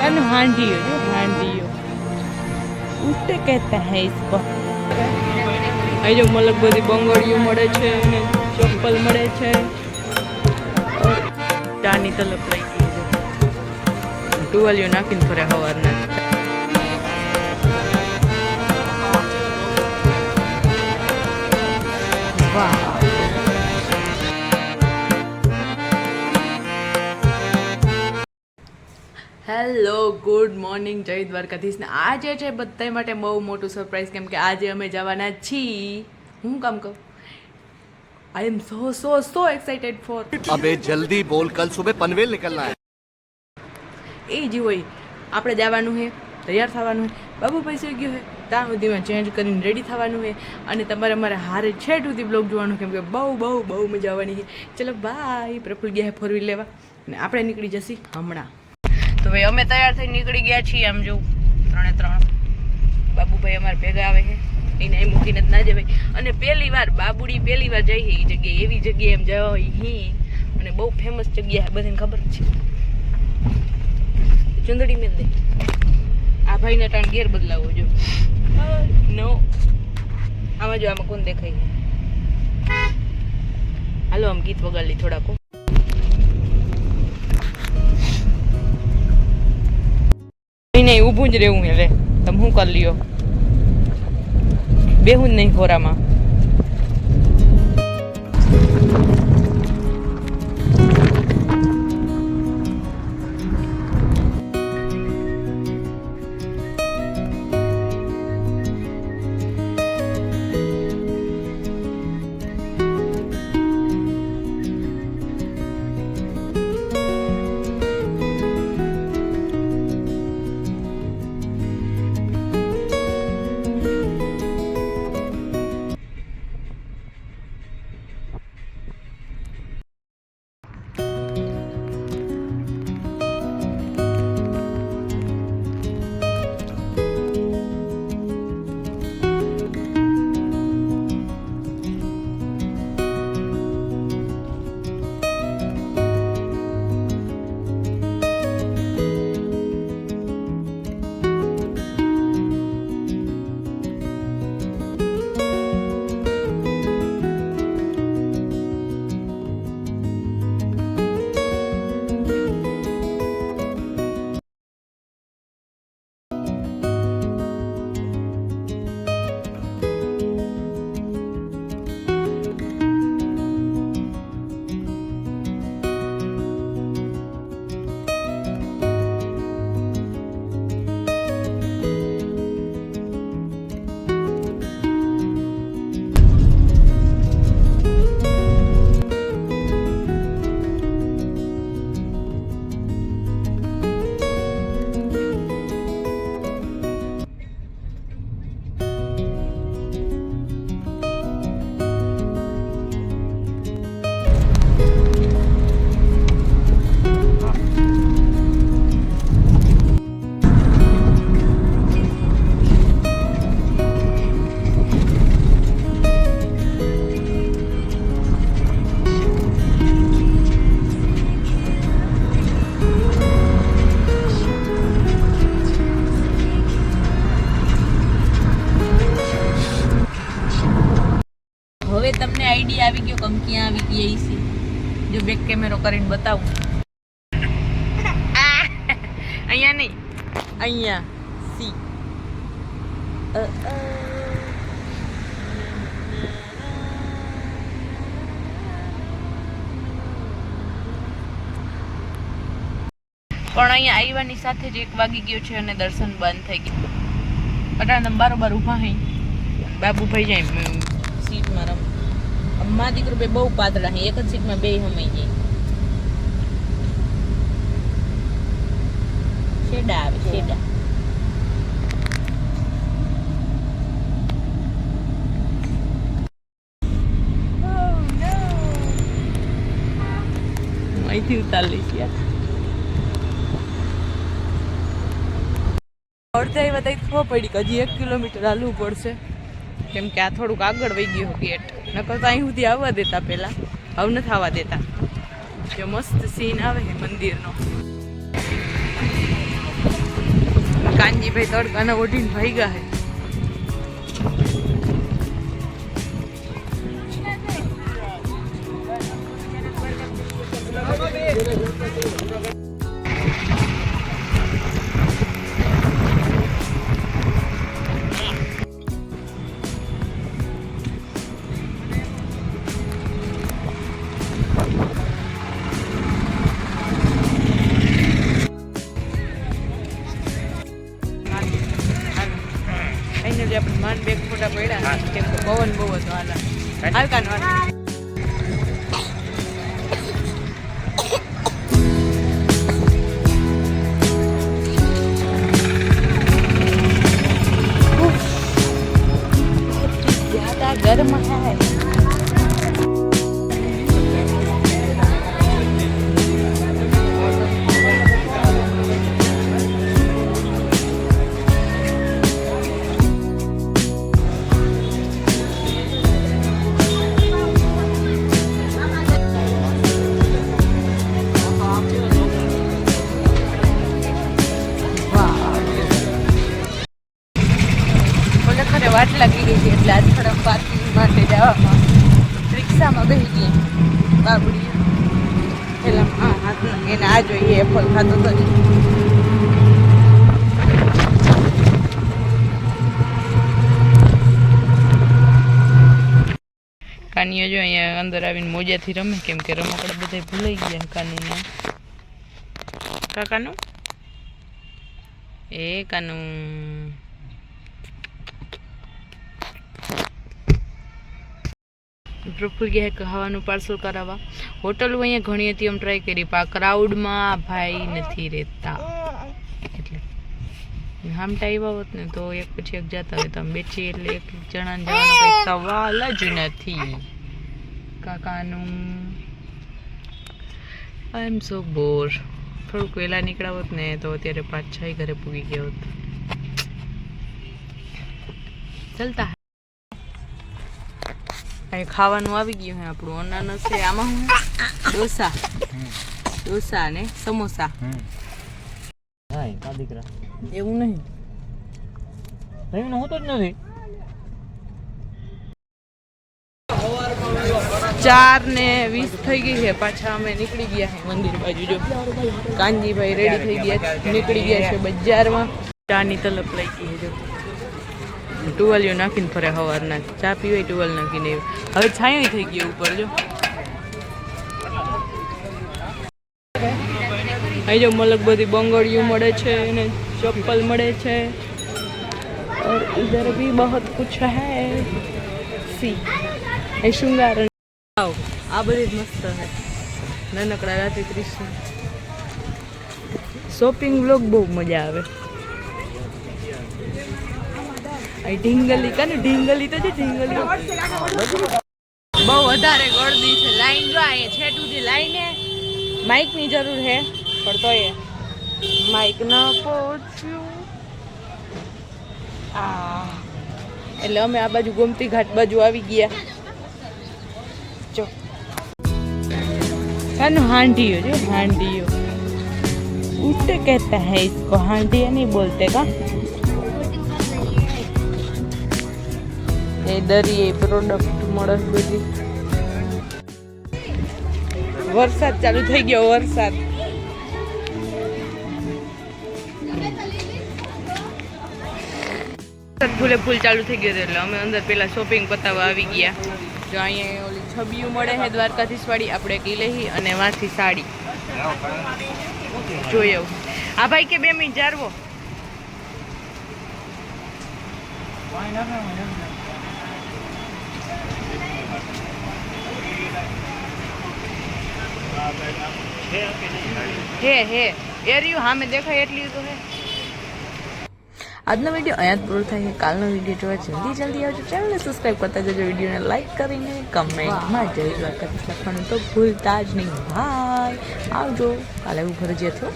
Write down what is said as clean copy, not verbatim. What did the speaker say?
अन हांडियो जो हांडियो उठे कहता है इसको आई जो मलक बधी बंगड़ियों મળે છે અને ચપ્પલ મળે છે ચાની તલપ લઈ ગઈ છે ટુવાલિયો નાખીને ફરે હવારના વાહ હેલો ગુડ મોર્નિંગ જય દ્વારકાધીશ ને આજે છે બધા માટે બહુ મોટું સરપ્રાઈઝ કેમ કે આજે અમે જવાના છીએ હું કામ કહું I am so excited for अबे जल्दी बोल कल सुबह पनवेल निकलना है એ જ હોય આપણે જવાનું છે તૈયાર થવાનું છે બાબુ પૈસા ગયો છે ત્યાં સુધીમાં ચેન્જ કરીને રેડી થવાનું છે અને તમારે અમારે હારે છેટ સુધી બ્લોગ જોવાનું કેમ કે બહુ મજા આવવાની છે ચલો બાય પ્રફુલ ગયા ફોર વ્હીલ લેવા અને આપણે નીકળી જશી હમણાં તો ભાઈ અમે તૈયાર થઈને નીકળી ગયા છીએ આમ જો 3 બાબુભાઈ અમારે ભેગા આવે છે એને અહીં મૂકીને જ ના જવાય અને પહેલી વાર બાબુડી પહેલી વાર જઈ એ જગ્યાએ એવી જગ્યાએ એમ જવાય હી અને બહુ ફેમસ જગ્યા બધાને ખબર છે ચુંદડી મેલ દે આ ભાઈને ટાણ ગેર બદલાવો જો નો આમાં જો આમાં કોણ દેખાય હાલો આમ ગીત વગાડી થોડાક નહીં ઊભું જ રહેવું એટલે તમે શું કરી લ્યો બેહું જ નહીં ખોરામાં હવે તમને આઈડિયા આવી ગયો કમ ક્યાં આવી ગઈ છે જો બેક કેમેરો કરીને બતાવું અહીંયા નહીં અહીંયા સી પણ અહીંયા આવ્યાની સાથે જ 1 વાગી ગયો છે અને દર્શન બંધ થઈ ગયું અટાણે તમે બારોબાર ઊભા હઈ બાબુભાઈ જાય સીટમાં રમ અમ્મા દીકરો બે બહુ પાતળા હે એક જ સીટમાં બે હમાઈ જાય શેડા આવે શેડા અહીંથી ઉતારી યાર અડધે આવ્યા તો ખબર પડી કે હજી 1 કિલોમીટર હાલવું પડશે કેમ કે આ થોડુંક આગળ વહી ગયું ગેટ નકર તો અહીં સુધી આવવા દેતા પહેલાં હવે નથી આવવા દેતા જો મસ્ત સીન આવે છે મંદિરનો કાનજીભાઈ તડકાના ઓઢીને ભાગ્યા હે. આપણે માન બેગ ફોટા પડ્યા કેમ કે પવન બહુ હતો. હાલકાનો જ્યાદા ગરમ હૈ. વાટ લાગી ગઈ છે એટલે આજ થોડા પાર્કિંગ માટે જવામાં રિક્ષામાં બેસી ગઈ. બાબડી પેલા હાથ એને આ જોઈએ એપલ ખાતો તો કાનીઓ જો અહીંયા અંદર આવીને મોજાથી રમે કેમ કે રમકડા બધા ભૂલાઈ ગયા કાનુને. કાકાનું એ કાનું પ્રફુલ ગયા ખાવાનું પાર્સલ કરાવવા. હોટલ અહીંયા ઘણી હતી, આમ ટ્રાય કરી પણ આ ક્રાઉડમાં ભાઈ નથી રહેતા એટલે હામટા આવ્યા હોત ને તો એક પછી એક જતા હોય. તમે બેચી એટલે એક જણાને જવાનો કંઈ સવાલ જ નથી. કાકાનું આઈ એમ સો બોર. થોડુંક વહેલા નીકળ્યા હોત ને તો અત્યારે 5-6 ઘરે પૂગી ગયા હોત. ચાલતા અહીં ખાવાનું આવી ગયું હે આપણું. અનાનસ છે આમાં હું ડોસા ને સમોસા. એવું નહીં હોતો જ નથી. 4:20 થઈ ગઈ છે. પાછા અમે નીકળી ગયા છે મંદિર બાજુ. જો કાનજીભાઈ રેડી થઈ ગયા, નીકળી ગયા છે બજારમાં. ચાની તલપ લઈ ગઈ છે. જો ટુવાલીઓ નાખીને ફરે સવારના. ચા પીવાય ટુવાલ નાખીને. હવે છાંયો થઈ ગયો ઉપર. જો અહીં જો મલક બધી બંગડીઓ મળે છે અને ચપ્પલ મળે છે. और इधर भी बहुत कुछ है. सी એ શૃંગાર આ બધી જ મસ્ત છે. નાનકડા રાધે કૃષ્ણ શોપિંગ વ્લોગ બહુ મજા આવે. ઢીંગલી કાને ઢીંગલી તો છે. ઢીંગલી બહુ વધારે ગળદી છે. લાઈન જો અહીંયા છેટ સુધી લાઈને માઇક ની જરૂર છે પણ તો એ માઇક ના પહોંચ્યું. એટલે અમે આ બાજુ ગોમતી ઘાટ બાજુ આવી ગયા. જો કાનો हांडियो जो हांडियो ऊँट कहता है इसको, हांडिया नहीं बोलते का. એ દરિયે પ્રોડક્ટ મળે બધી. વરસાદ ચાલુ થઈ ગયો. વરસાદ ફૂલે ફૂલ ચાલુ થઈ ગયો એટલે અમે અંદર પેલા શોપિંગ પતાવવા આવી ગયા. જો અહીંયા ઓલી છબીઓ મળે છે દ્વારકાધીશ વાળી. આપણે કી લઈ અને વાંથી સાડી જોઈએ. આ ભાઈ કે 2 મિનિટ જારવો. હે એરિયું હા મેં દેખાય એટલી તો હે. આજનો વિડીયો અહીંયા જ પૂરો થાય છે. કાલનો વિડીયો જોવા જલ્દી આવજો. ચેનલને સબસ્ક્રાઈબ કરતા જજો. વિડીયોને લાઈક કરીને કમેન્ટમાં જય દ્વારકાધીશ લખવાનું તો ભૂલતા જ નહીં. ભાઈ આવજો. કાલે એવું ફરજિયાત થયો.